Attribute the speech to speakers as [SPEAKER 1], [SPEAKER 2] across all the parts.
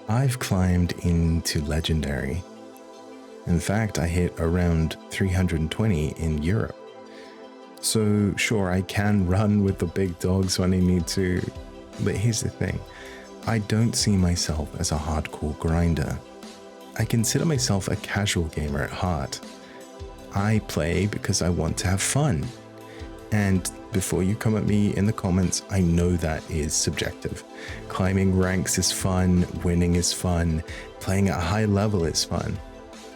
[SPEAKER 1] I've climbed into Legendary. In fact, I hit around 320 in Europe. So sure, I can run with the big dogs when I need to, but here's the thing. I don't see myself as a hardcore grinder. I consider myself a casual gamer at heart. I play because I want to have fun. And before you come at me in the comments, I know that is subjective. Climbing ranks is fun, winning is fun, playing at a high level is fun.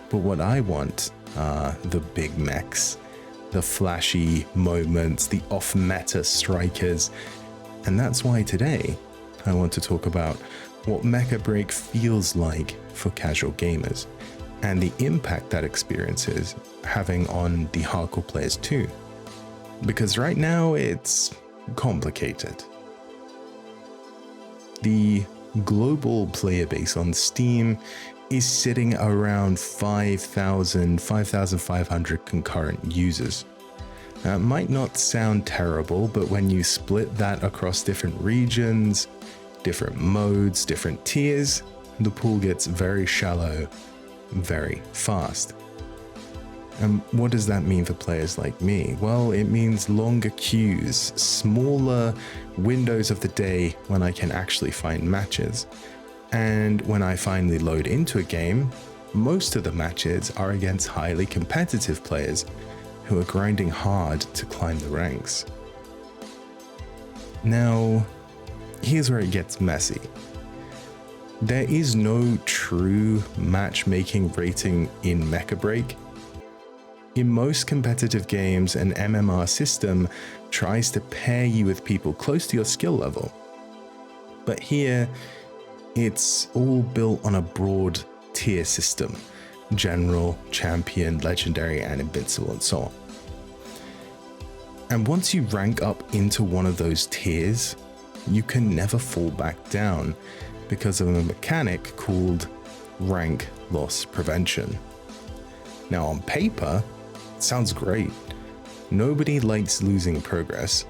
[SPEAKER 1] But what I want are the big mechs, the flashy moments, the off-meta strikers. And that's why today I want to talk about what Mecha BREAK feels like for casual gamers and the impact that experience is having on the hardcore players too. Because right now it's complicated. The global player base on Steam is sitting around 5,500 concurrent users. That might not sound terrible, but when you split that across different regions, different modes, different tiers, the pool gets very shallow very fast. And what does that mean for players like me? Well, it means longer queues, smaller windows of the day when I can actually find matches. And when I finally load into a game, most of the matches are against highly competitive players who are grinding hard to climb the ranks. Now, here's where it gets messy. There is no true matchmaking rating in Mecha BREAK. In most competitive games, an MMR system tries to pair you with people close to your skill level. But here, it's all built on a broad tier system: General, Champion, Legendary, and Invincible, and so on. And once you rank up into one of those tiers, you can never fall back down because of a mechanic called rank loss prevention. Now on paper, it sounds great. Nobody likes losing progress.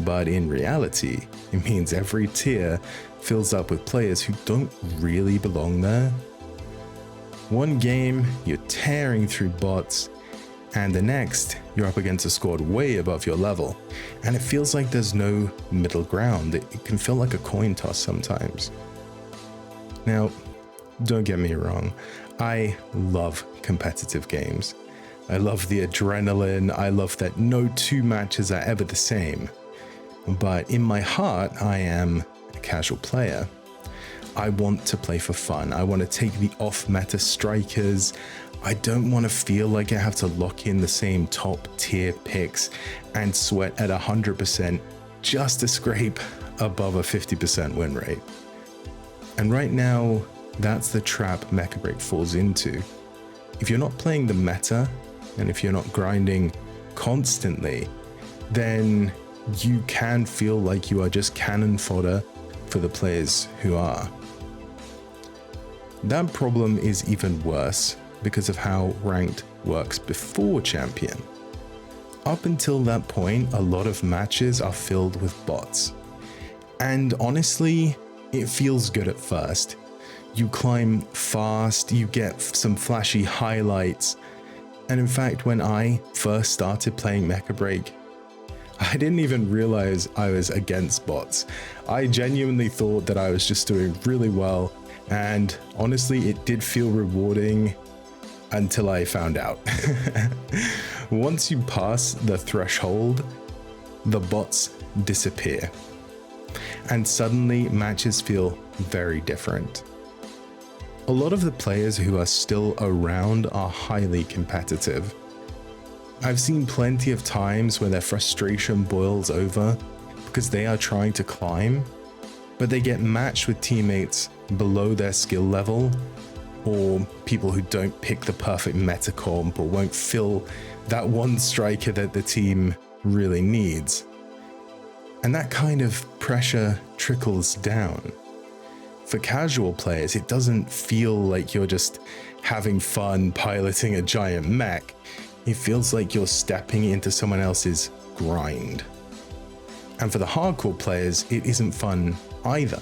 [SPEAKER 1] But in reality, it means every tier fills up with players who don't really belong there. One game, you're tearing through bots, and the next, you're up against a squad way above your level, and it feels like there's no middle ground. It can feel like a coin toss sometimes. Now, don't get me wrong, I love competitive games. I love the adrenaline, I love that no two matches are ever the same. But in my heart, I am a casual player. I want to play for fun. I want to take the off-meta strikers. I don't want to feel like I have to lock in the same top tier picks and sweat at 100% just to scrape above a 50% win rate. And right now, that's the trap Mecha BREAK falls into. If you're not playing the meta, and if you're not grinding constantly, then you can feel like you are just cannon fodder for the players who are. That problem is even worse because of how ranked works before Champion. Up until that point, a lot of matches are filled with bots. And honestly, it feels good at first. You climb fast, you get some flashy highlights. And in fact, when I first started playing Mecha BREAK, I didn't even realize I was against bots. I genuinely thought that I was just doing really well, and honestly, it did feel rewarding until I found out. Once you pass the threshold, the bots disappear, and suddenly matches feel very different. A lot of the players who are still around are highly competitive. I've seen plenty of times where their frustration boils over because they are trying to climb, but they get matched with teammates below their skill level, or people who don't pick the perfect meta comp or won't fill that one striker that the team really needs. And that kind of pressure trickles down. For casual players, it doesn't feel like you're just having fun piloting a giant mech. It feels like you're stepping into someone else's grind. And for the hardcore players, it isn't fun either,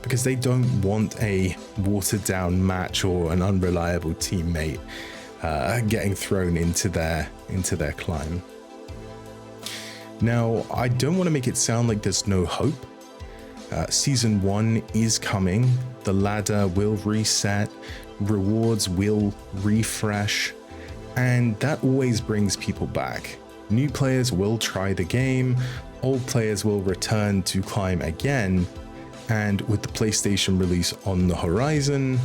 [SPEAKER 1] because they don't want a watered down match or an unreliable teammate getting thrown into their climb. Now, I don't want to make it sound like there's no hope. Season 1 is coming. The ladder will reset, rewards will refresh, and that always brings people back. New players will try the game, old players will return to climb again, and with the PlayStation release on the horizon,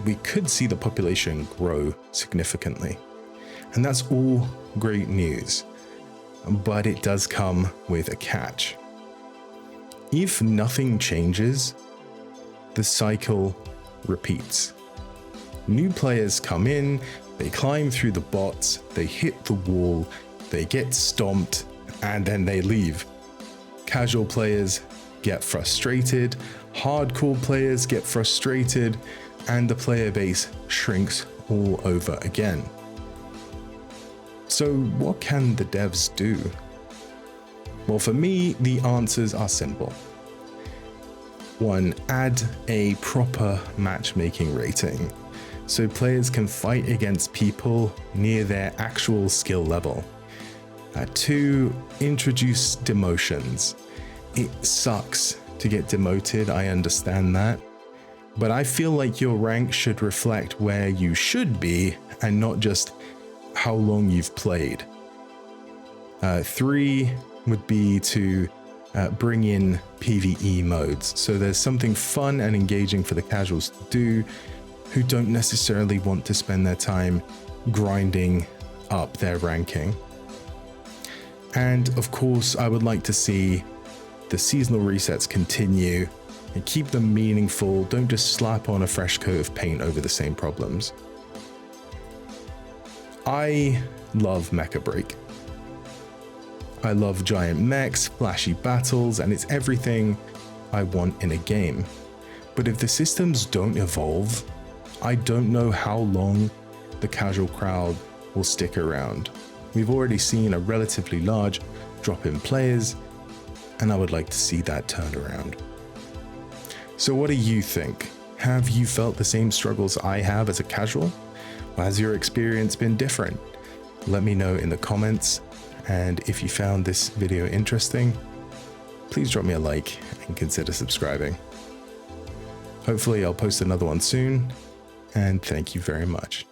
[SPEAKER 1] we could see the population grow significantly. And that's all great news, but it does come with a catch. If nothing changes, the cycle repeats. New players come in, they climb through the bots, they hit the wall, they get stomped, and then they leave. Casual players get frustrated, hardcore players get frustrated, and the player base shrinks all over again. So what can the devs do? Well, for me, the answers are simple. 1, add a proper matchmaking rating, so players can fight against people near their actual skill level. 2, introduce demotions. It sucks to get demoted, I understand that, but I feel like your rank should reflect where you should be and not just how long you've played. 3 would be to bring in PvE modes, so there's something fun and engaging for the casuals to do who don't necessarily want to spend their time grinding up their ranking. And of course, I would like to see the seasonal resets continue and keep them meaningful. Don't just slap on a fresh coat of paint over the same problems. I love Mecha BREAK. I love giant mechs, flashy battles, and it's everything I want in a game. But if the systems don't evolve, I don't know how long the casual crowd will stick around. We've already seen a relatively large drop in players, and I would like to see that turn around. So what do you think? Have you felt the same struggles I have as a casual? Or has your experience been different? Let me know in the comments. And if you found this video interesting, please drop me a like and consider subscribing. Hopefully I'll post another one soon, and thank you very much.